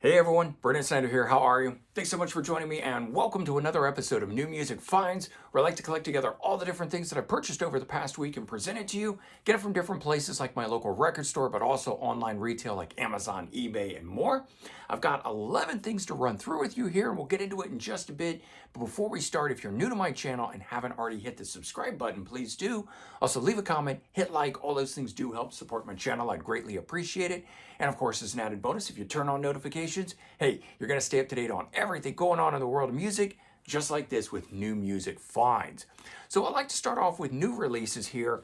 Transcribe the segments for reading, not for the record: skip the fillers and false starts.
Hey everyone, Brendan Snyder here. How are you? Thanks so much for joining me and welcome to another episode of New Music Finds, where I like to collect together all the different things that I purchased over the past week and present it to you. Get it from different places like my local record store, but also online retail like Amazon, eBay, and more. I've got 11 things to run through with you here and we'll get into it in just a bit. But before we start, if you're new to my channel and haven't already hit the subscribe button, please do. Also leave a comment, hit like, all those things do help support my channel. I'd greatly appreciate it. And of course, as an added bonus, if you turn on notifications, hey, you're going to stay up to date on everything going on in the world of music, just like this with New Music Finds. So I'd like to start off with new releases here.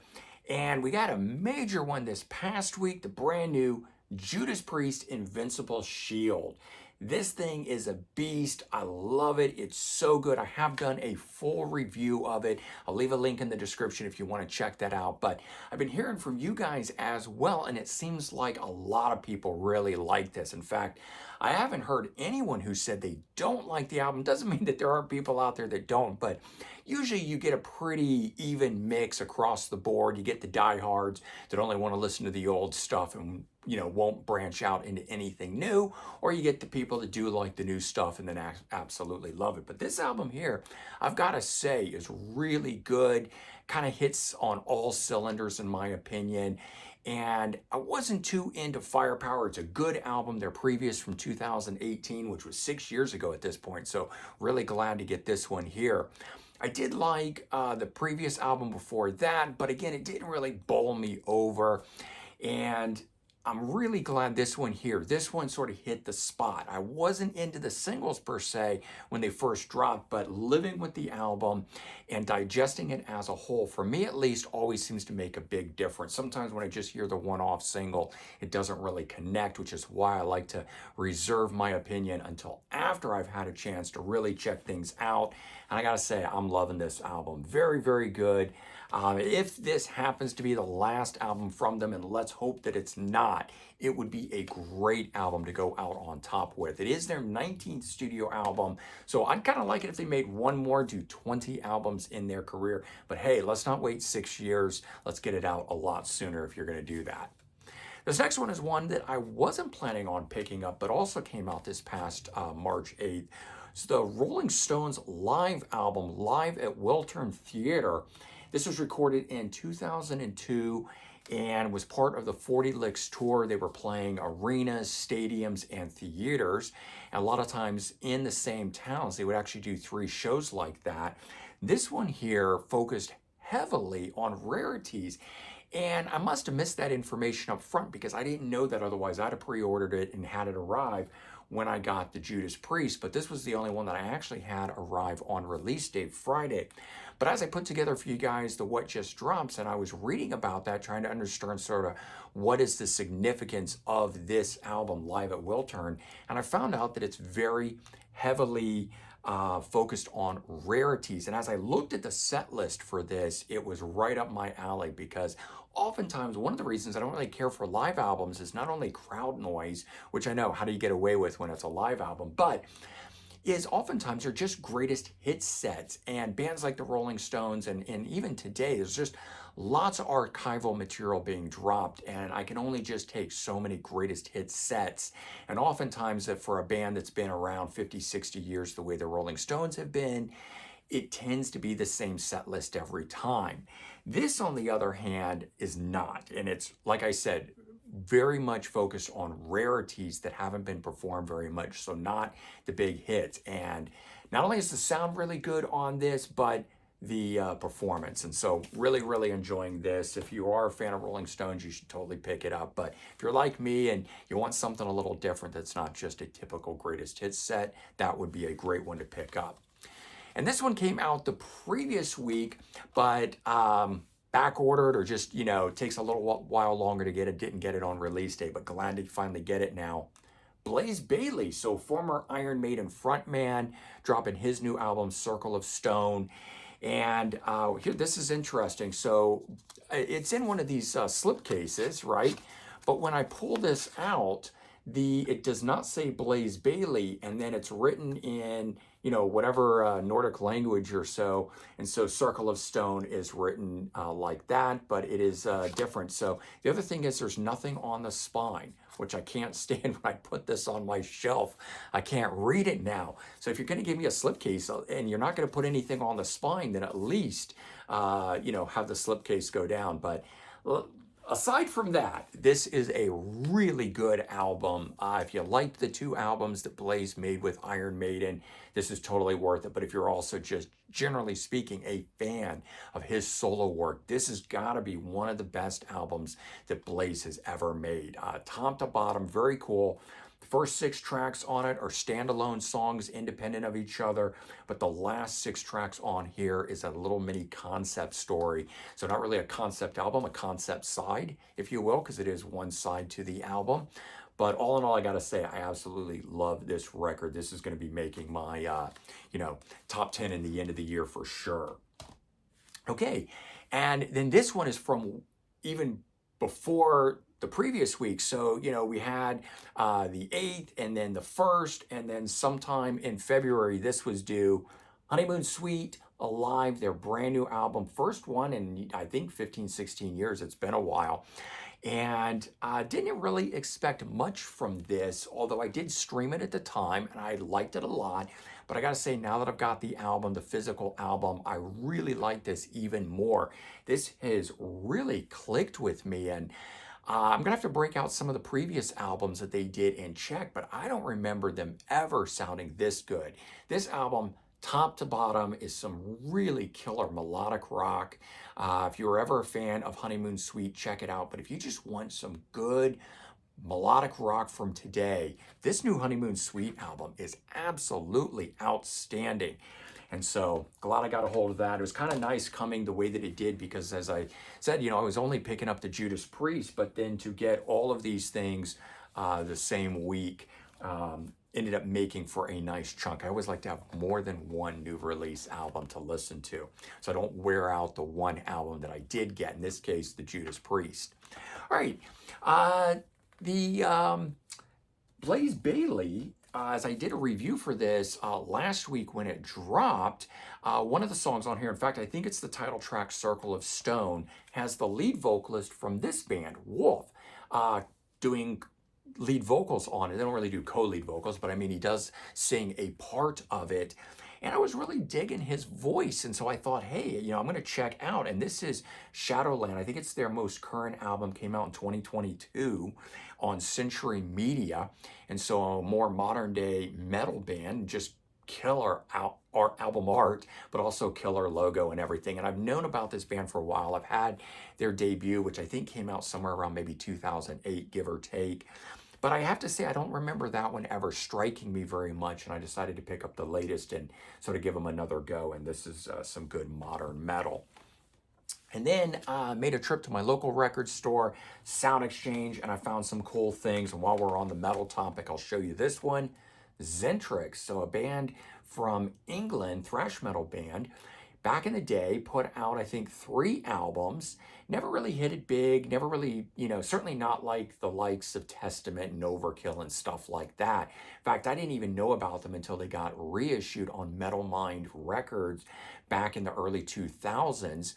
And we got a major one this past week, the brand new Judas Priest Invincible Shield. This thing is a beast. I love it. It's so good. I have done a full review of it. I'll leave a link in the description if you want to check that out. But I've been hearing from you guys as well, and it seems like a lot of people really like this. In fact, I haven't heard anyone who said they don't like the album. Doesn't mean that there aren't people out there that don't, but usually you get a pretty even mix across the board. You get the diehards that only want to listen to the old stuff and won't branch out into anything new, or you get the people that do like the new stuff and then absolutely love it. But this album here, I've got to say, is really good. Kind of hits on all cylinders in my opinion. And I wasn't too into Firepower. It's a good album. Their previous from 2018, which was 6 years ago at this point. So really glad to get this one here. I did like the previous album before that, but again, it didn't really bowl me over. And I'm really glad this one sort of hit the spot. I wasn't into the singles per se when they first dropped, but living with the album and digesting it as a whole, for me at least, always seems to make a big difference. Sometimes when I just hear the one-off single, it doesn't really connect, which is why I like to reserve my opinion until after I've had a chance to really check things out. And I gotta say, I'm loving this album. Very, very good. If this happens to be the last album from them, and let's hope that it's not, it would be a great album to go out on top with. It is their 19th studio album, so I'd kind of like it if they made one more, do 20 albums in their career. But hey, let's not wait 6 years. Let's get it out a lot sooner if you're going to do that. This next one is one that I wasn't planning on picking up, but also came out this past March 8th. It's the Rolling Stones live album, Live at Wiltern Theater. This was recorded in 2002 and was part of the 40 Licks tour. They were playing arenas, stadiums, and theaters. And a lot of times in the same towns, they would actually do 3 shows like that. This one here focused heavily on rarities. And I must have missed that information up front because I didn't know that, otherwise I'd have pre-ordered it and had it arrive when I got the Judas Priest. But this was the only one that I actually had arrive on release date Friday. But as I put together for you guys the What Just Drops, and I was reading about that, trying to understand sort of what is the significance of this album, Live at Wiltern, and I found out that it's very heavily focused on rarities. And as I looked at the set list for this, it was right up my alley because oftentimes one of the reasons I don't really care for live albums is not only crowd noise, which I know, how do you get away with when it's a live album, but is oftentimes they're just greatest hit sets. And bands like the Rolling Stones and even today, there's just lots of archival material being dropped, and I can only just take so many greatest hit sets. And oftentimes for a band that's been around 50, 60 years the way the Rolling Stones have been, it tends to be the same set list every time. This, on the other hand, is not. And it's, like I said, very much focused on rarities that haven't been performed very much, so not the big hits. And not only is the sound really good on this, but the performance. And so really enjoying this. If you are a fan of Rolling Stones, you should totally pick it up. But if you're like me and you want something a little different that's not just a typical greatest hits set, that would be a great one to pick up. And this one came out the previous week, but back ordered, or just, takes a little while longer to get it. Didn't get it on release day, but glad to finally get it now. Blaze Bayley, so former Iron Maiden frontman, dropping his new album, Circle of Stone. And here, this is interesting. So it's in one of these slip cases, right? But when I pull this out, it does not say Blaze Bailey, and then it's written in, whatever Nordic language or so. And so Circle of Stone is written like that, but it is different. So the other thing is there's nothing on the spine, which I can't stand when I put this on my shelf. I can't read it now. So if you're going to give me a slipcase and you're not going to put anything on the spine, then at least, have the slipcase go down. But aside from that, this is a really good album. If you liked the two albums that Blaze made with Iron Maiden, this is totally worth it. But if you're also just generally speaking a fan of his solo work, this has got to be one of the best albums that Blaze has ever made. Top to bottom, very cool. The first 6 tracks on it are standalone songs independent of each other, but the last 6 tracks on here is a little mini concept story. So not really a concept album, a concept side, if you will, because it is one side to the album. But all in all, I got to say, I absolutely love this record. This is going to be making my, top 10 in the end of the year for sure. Okay, and then this one is from even before the previous week. So, we had the 8th and then the 1st, and then sometime in February, this was due. Honeymoon Suite, Alive, their brand new album. First one in, I think, 15, 16 years. It's been a while. And I didn't really expect much from this, although I did stream it at the time and I liked it a lot. But I gotta say, now that I've got the album, the physical album, I really like this even more. This has really clicked with me, and I'm gonna have to break out some of the previous albums that they did and check, but I don't remember them ever sounding this good. This album, top to bottom, is some really killer melodic rock. If you were ever a fan of Honeymoon Suite, check it out. But if you just want some good melodic rock from today, this new Honeymoon Suite album is absolutely outstanding. And so glad I got a hold of that. It was kind of nice coming the way that it did, because as I said, I was only picking up the Judas Priest, but then to get all of these things the same week, ended up making for a nice chunk. I always like to have more than one new release album to listen to, so I don't wear out the one album that I did get, in this case, the Judas Priest. All right, the Blaze Bailey, as I did a review for this last week when it dropped, one of the songs on here, in fact, I think it's the title track, Circle of Stone, has the lead vocalist from this band, Wolf, doing lead vocals on it. They don't really do co-lead vocals, but I mean, he does sing a part of it. And I was really digging his voice. And so I thought, hey, I'm going to check out. And this is Shadowland. I think it's their most current album, came out in 2022 on Century Media. And so a more modern day metal band, just killer album art, but also killer logo and everything. And I've known about this band for a while. I've had their debut, which I think came out somewhere around maybe 2008, give or take. But I have to say, I don't remember that one ever striking me very much, and I decided to pick up the latest and sort of give them another go, and this is some good modern metal. And then made a trip to my local record store, Sound Exchange, and I found some cool things. And while we're on the metal topic, I'll show you this one, Zentrix. So a band from England, thrash metal band, back in the day, put out, I think, 3 albums. Never really hit it big, never really, certainly not like the likes of Testament and Overkill and stuff like that. In fact, I didn't even know about them until they got reissued on Metal Mind Records back in the early 2000s.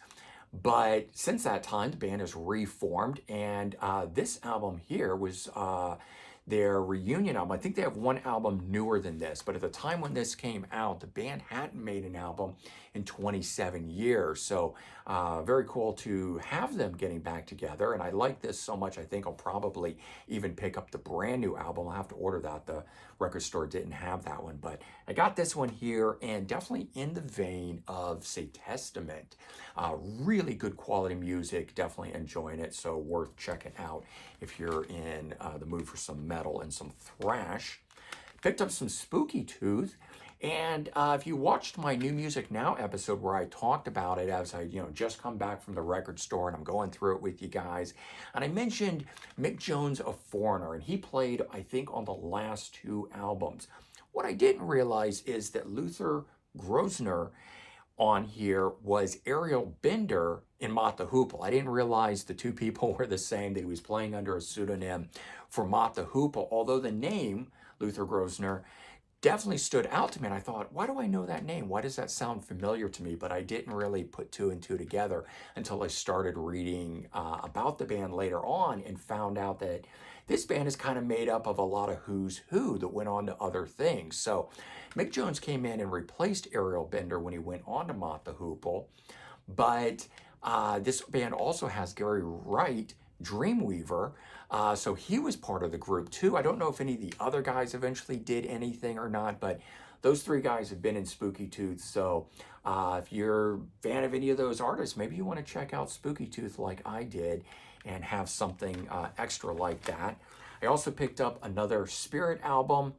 But since that time, the band has reformed, and this album here was their reunion album. I think they have one album newer than this, but at the time when this came out, the band hadn't made an album in 27 years. So very cool to have them getting back together. And I like this so much, I think I'll probably even pick up the brand new album. I'll have to order that. The record store didn't have that one, but I got this one here, and definitely in the vein of, say, Testament. Really good quality music, definitely enjoying it, so worth checking out if you're in the mood for some metal and some thrash. Picked up some Spooky Tooth, and if you watched my New Music Now episode where I talked about it as I just come back from the record store and I'm going through it with you guys, and I mentioned Mick Jones of Foreigner, and he played, I think, on the last 2 albums. What I didn't realize is that Luther Grosner on here was Ariel Bender in Mott the Hoople. I didn't realize the two people were the same, that he was playing under a pseudonym for Mott the Hoople, although the name, Luther Grosvenor, definitely stood out to me. And I thought, why do I know that name? Why does that sound familiar to me? But I didn't really put two and two together until I started reading about the band later on and found out that this band is kind of made up of a lot of who's who that went on to other things. So Mick Jones came in and replaced Ariel Bender when he went on to Mott the Hoople. But this band also has Gary Wright, Dreamweaver. So he was part of the group too. I don't know if any of the other guys eventually did anything or not, but those three guys have been in Spooky Tooth. So if you're a fan of any of those artists, maybe you want to check out Spooky Tooth like I did and have something extra like that. I also picked up another Spirit album.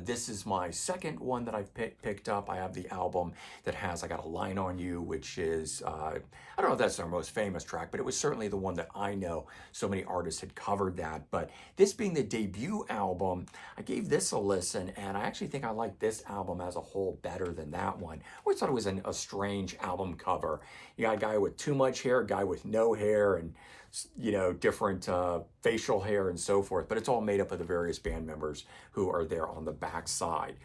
This is my second one that I've picked up. I have the album that has I Got a Line on You, which is, I don't know if that's their most famous track, but it was certainly the one that I know so many artists had covered that. But this being the debut album, I gave this a listen, and I actually think I like this album as a whole better than that one. I always thought it was a strange album cover. You got a guy with too much hair, a guy with no hair, and different facial hair and so forth, but it's all made up of the various band members who are there on the back side.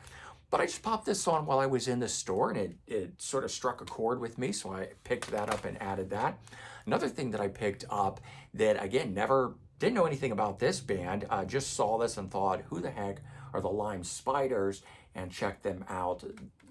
But I just popped this on while I was in the store, and it sort of struck a chord with me, so I picked that up and added that. Another thing that I picked up that, again, never didn't know anything about this band, just saw this and thought, who the heck are the Lime Spiders, and checked them out.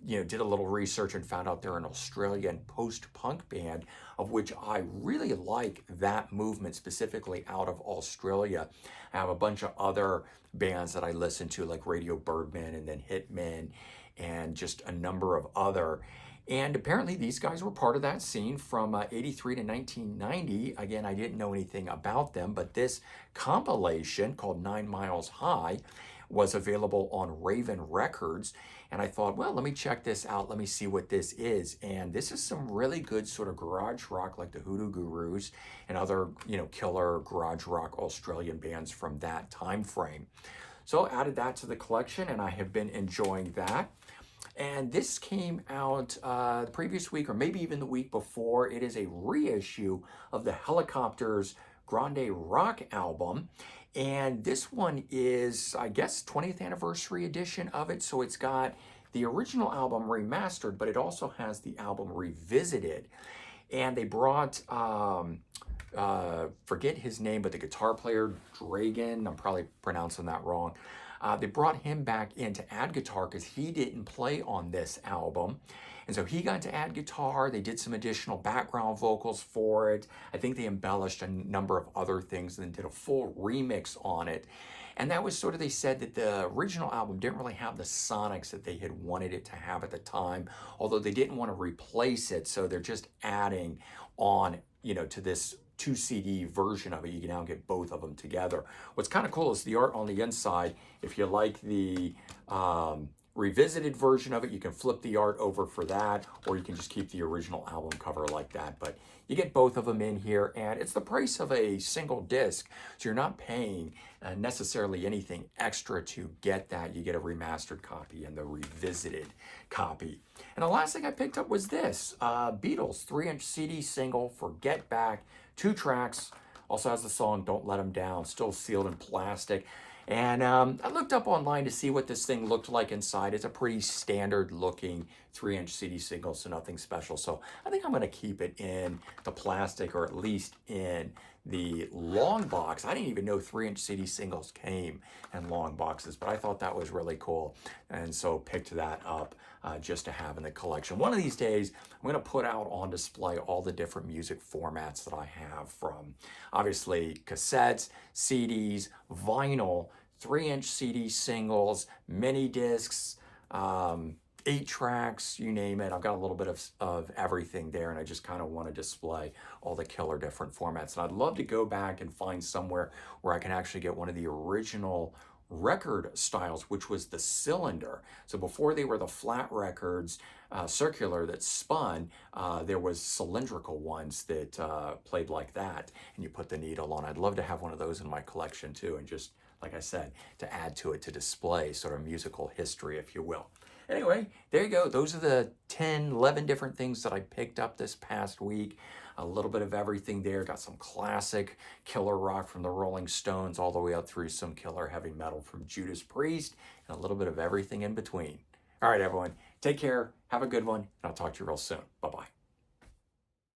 Did a little research and found out they're an Australian post-punk band, of which I really like that movement, specifically out of Australia. I have a bunch of other bands that I listen to, like Radio Birdman and then Hitmen, and just a number of other. And apparently these guys were part of that scene from 83 to 1990. Again, I didn't know anything about them, but this compilation called 9 Miles High was available on Raven Records. And I thought, well, let me check this out. Let me see what this is. And this is some really good sort of garage rock, like the Hoodoo Gurus and other, killer garage rock Australian bands from that time frame. So I added that to the collection, and I have been enjoying that. And this came out the previous week, or maybe even the week before. It is a reissue of the Helicopters Grande Rock album. And this one is, I guess, 20th anniversary edition of it. So it's got the original album remastered, but it also has the album revisited. And they brought, forget his name, but the guitar player, Dragan, I'm probably pronouncing that wrong. They brought him back in to add guitar because he didn't play on this album. And so he got to add guitar. They did some additional background vocals for it. I think they embellished a number of other things and then did a full remix on it. And that was sort of, they said that the original album didn't really have the sonics that they had wanted it to have at the time, although they didn't want to replace it. So they're just adding on, to this 2 CD version of it. You can now get both of them together. What's kind of cool is the art on the inside. If you like the revisited version of it, you can flip the art over for that, or you can just keep the original album cover like that. But you get both of them in here, and it's the price of a single disc, so you're not paying necessarily anything extra to get that. You get a remastered copy and the revisited copy. And the last thing I picked up was this Beatles 3-inch CD single for Get Back, 2 tracks. Also has the song Don't Let 'Em Down, still sealed in plastic. And I looked up online to see what this thing looked like inside. It's a pretty standard looking 3-inch CD single, so nothing special. So I think I'm going to keep it in the plastic, or at least in the long box. I didn't even know 3-inch CD singles came in long boxes, but I thought that was really cool. And so picked that up just to have in the collection. One of these days, I'm going to put out on display all the different music formats that I have, from obviously cassettes, CDs, vinyl, 3-inch CD singles, mini discs, 8 tracks, you name it. I've got a little bit of everything there, and I just kind of want to display all the killer different formats. And I'd love to go back and find somewhere where I can actually get one of the original record styles, which was the cylinder. So before they were the flat records, circular, that spun, there was cylindrical ones that played like that, and you put the needle on. I'd love to have one of those in my collection too, and just, like I said, to add to it, to display sort of musical history, if you will. Anyway, there you go. Those are the 10, 11 different things that I picked up this past week. A little bit of everything there. Got some classic killer rock from the Rolling Stones all the way up through some killer heavy metal from Judas Priest, and a little bit of everything in between. All right, everyone. Take care. Have a good one, and I'll talk to you real soon. Bye-bye.